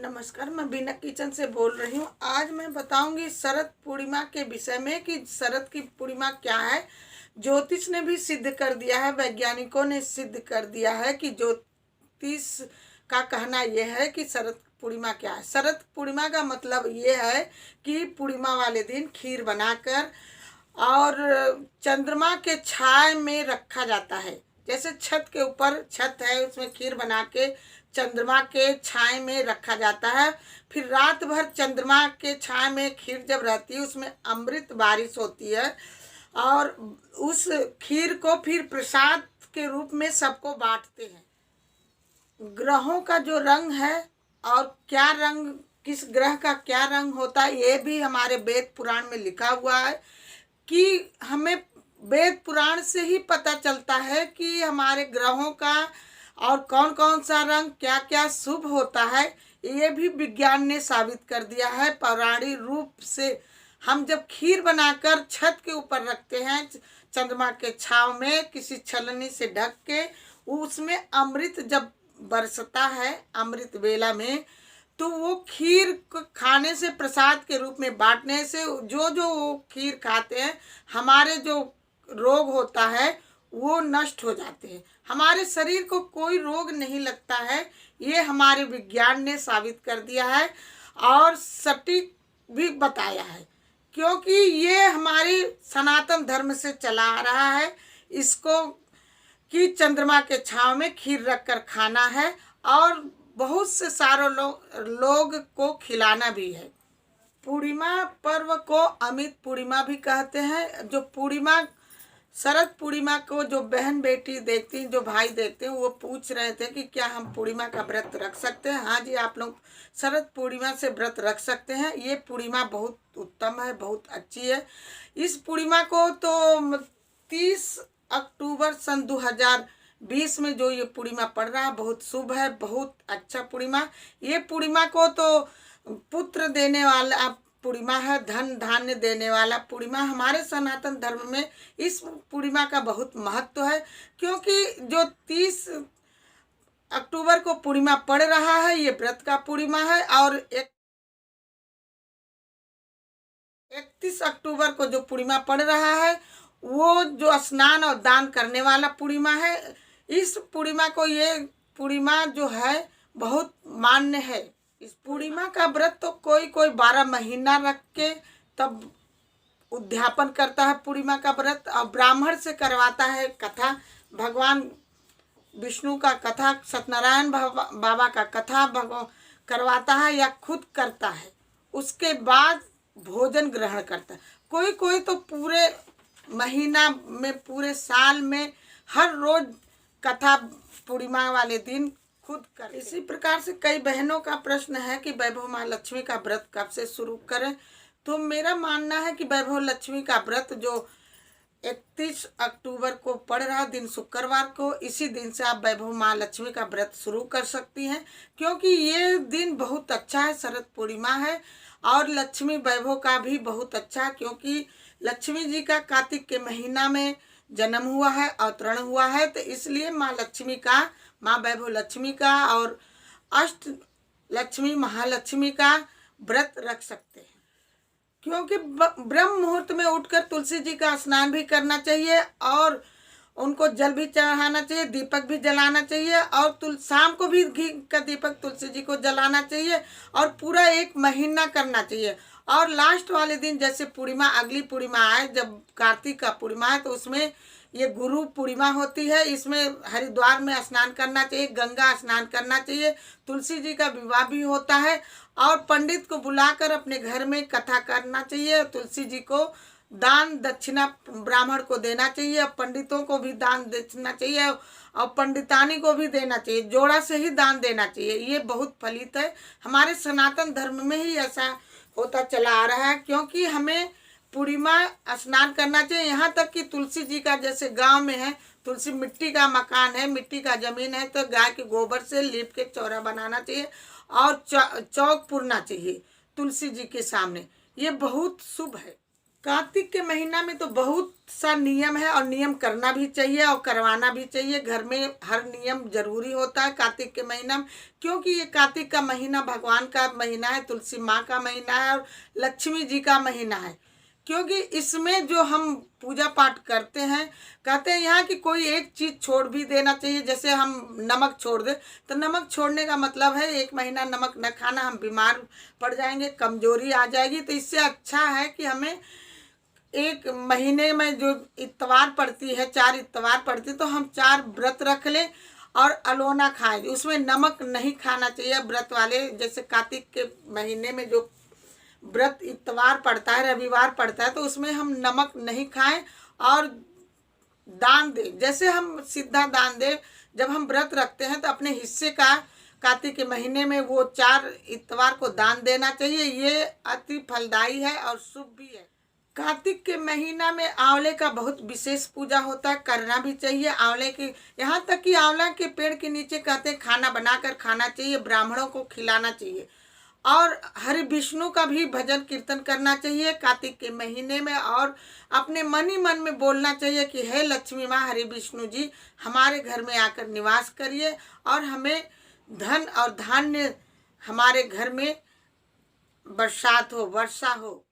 नमस्कार, मैं बीना किचन से बोल रही हूँ। आज मैं बताऊंगी शरद पूर्णिमा के विषय में कि शरद की पूर्णिमा क्या है। ज्योतिष ने भी सिद्ध कर दिया है, वैज्ञानिकों ने सिद्ध कर दिया है कि ज्योतिष का कहना यह है कि शरद पूर्णिमा क्या है। शरद पूर्णिमा का मतलब ये है कि पूर्णिमा वाले दिन खीर बनाकर और चंद्रमा के छाया में रखा जाता है। जैसे छत के ऊपर छत है, उसमें खीर बना के चंद्रमा के छाया में रखा जाता है। फिर रात भर चंद्रमा के छाया में खीर जब रहती है, उसमें अमृत बारिश होती है और उस खीर को फिर प्रसाद के रूप में सबको बांटते हैं। ग्रहों का जो रंग है और क्या रंग, किस ग्रह का क्या रंग होता है, ये भी हमारे वेद पुराण में लिखा हुआ है कि हमें वेद पुराण से ही पता चलता है कि हमारे ग्रहों का और कौन कौन सा रंग क्या क्या शुभ होता है। ये भी विज्ञान ने साबित कर दिया है पौराणिक रूप से। हम जब खीर बनाकर छत के ऊपर रखते हैं चंद्रमा के छांव में किसी छलनी से ढक के, उसमें अमृत जब बरसता है अमृत वेला में, तो वो खीर खाने से प्रसाद के रूप में बांटने से जो जो वो खीर खाते हैं, हमारे जो रोग होता है वो नष्ट हो जाते हैं। हमारे शरीर को कोई रोग नहीं लगता है। ये हमारे विज्ञान ने साबित कर दिया है और सटीक भी बताया है, क्योंकि ये हमारे सनातन धर्म से चला आ रहा है इसको कि चंद्रमा के छांव में खीर रखकर खाना है और बहुत से सारे लोग को खिलाना भी है। पूर्णिमा पर्व को अमित पूर्णिमा भी कहते हैं। जो पूर्णिमा, शरद पूर्णिमा को जो बहन बेटी देखती हैं, जो भाई देखते हैं, वो पूछ रहे थे कि क्या हम पूर्णिमा का व्रत रख सकते हैं। हाँ जी, आप लोग शरद पूर्णिमा से व्रत रख सकते हैं। ये पूर्णिमा बहुत उत्तम है, बहुत अच्छी है। इस पूर्णिमा को तो 30 अक्टूबर सन 2020 में जो ये पूर्णिमा पड़ रहा है, बहुत शुभ है, बहुत अच्छा पूर्णिमा। ये पूर्णिमा को तो पुत्र देने वाला पूर्णिमा है, धन धान्य देने वाला पूर्णिमा। हमारे सनातन धर्म में इस पूर्णिमा का बहुत महत्व है, क्योंकि जो 30 अक्टूबर को पूर्णिमा पड़ रहा है, ये व्रत का पूर्णिमा है और 31 अक्टूबर को जो पूर्णिमा पड़ रहा है वो जो स्नान और दान करने वाला पूर्णिमा है। इस पूर्णिमा को, ये पूर्णिमा जो है बहुत मान्य है। इस पूर्णिमा का व्रत तो कोई कोई 12 महीना रख के तब उद्यापन करता है पूर्णिमा का व्रत, और ब्राह्मण से करवाता है कथा, भगवान विष्णु का कथा, सत्यनारायण बाबा का कथा करवाता है या खुद करता है। उसके बाद भोजन ग्रहण करता है। कोई कोई तो पूरे महीना में, पूरे साल में हर रोज कथा पूर्णिमा वाले दिन खुद कर। इसी प्रकार से कई बहनों का प्रश्न है कि वैभव माँ लक्ष्मी का व्रत कब से शुरू करें। तो मेरा मानना है कि वैभव लक्ष्मी का व्रत जो 31 अक्टूबर को पड़ रहा दिन शुक्रवार को, इसी दिन से आप वैभव माँ लक्ष्मी का व्रत शुरू कर सकती हैं, क्योंकि ये दिन बहुत अच्छा है, शरद पूर्णिमा है। और लक्ष्मी वैभव का भी बहुत अच्छा है, क्योंकि लक्ष्मी जी का कार्तिक के महीना में जन्म हुआ है, अवतरण हुआ है, तो इसलिए माँ लक्ष्मी का, माँ वैभव लक्ष्मी का और अष्ट लक्ष्मी महालक्ष्मी का व्रत रख सकते हैं। क्योंकि ब्रह्म मुहूर्त में उठकर तुलसी जी का स्नान भी करना चाहिए और उनको जल भी चढ़ाना चाहिए, दीपक भी जलाना चाहिए, और शाम को भी घी का दीपक तुलसी जी को जलाना चाहिए और पूरा 1 महीना करना चाहिए। और लास्ट वाले दिन जैसे पूर्णिमा, अगली पूर्णिमा आए, जब कार्तिक का पूर्णिमा है, तो उसमें ये गुरु पूर्णिमा होती है। इसमें हरिद्वार में स्नान करना चाहिए, गंगा स्नान करना चाहिए, तुलसी जी का विवाह भी होता है और पंडित को बुलाकर अपने घर में कथा करना चाहिए। तुलसी जी को दान दक्षिणा ब्राह्मण को देना चाहिए, और पंडितों को भी दान देना चाहिए और पंडितानी को भी देना चाहिए, जोड़ा से ही दान देना चाहिए। ये बहुत फलित है, हमारे सनातन धर्म में ही ऐसा होता चला आ रहा है। क्योंकि हमें पूर्णिमा स्नान करना चाहिए। यहाँ तक कि तुलसी जी का, जैसे गांव में है तुलसी, मिट्टी का मकान है, मिट्टी का जमीन है, तो गाय के गोबर से लीप के चौरा बनाना चाहिए और चौक पुरना चाहिए तुलसी जी के सामने। ये बहुत शुभ है। कार्तिक के महीना में तो बहुत सा नियम है और नियम करना भी चाहिए और करवाना भी चाहिए। घर में हर नियम जरूरी होता है कार्तिक के महीना में, क्योंकि ये कार्तिक का महीना भगवान का महीना है, तुलसी माँ का महीना है और लक्ष्मी जी का महीना है। क्योंकि इसमें जो हम पूजा पाठ करते हैं, कहते हैं यहाँ कि कोई एक चीज़ छोड़ भी देना चाहिए। जैसे हम नमक छोड़ दें तो नमक छोड़ने का मतलब है एक महीना नमक न खाना, हम बीमार पड़ जाएंगे, कमजोरी आ जाएगी। तो इससे अच्छा है कि हमें एक महीने में जो इतवार पड़ती है, 4 इतवार पड़ती है, तो हम 4 व्रत रख लें और अलोना खाएं। उसमें नमक नहीं खाना चाहिए व्रत वाले। जैसे कार्तिक के महीने में जो व्रत इतवार पड़ता है, रविवार पड़ता है, तो उसमें हम नमक नहीं खाएं और दान दें। जैसे हम सीधा दान दें, जब हम व्रत रखते हैं तो अपने हिस्से का कार्तिक के महीने में वो 4 इतवार को दान देना चाहिए। ये अति फलदायी है और शुभ भी है। कार्तिक के महीना में आंवले का बहुत विशेष पूजा होता है, करना भी चाहिए। आंवले की, यहाँ तक कि आंवला के पेड़ के नीचे कहते हैं खाना बनाकर खाना चाहिए, ब्राह्मणों को खिलाना चाहिए। और हरि विष्णु का भी भजन कीर्तन करना चाहिए कार्तिक के महीने में, और अपने मन ही मन में बोलना चाहिए कि हे लक्ष्मी माँ, हरि विष्णु जी हमारे घर में आकर निवास करिए और हमें धन और धान्य, हमारे घर में बरसात हो, वर्षा हो।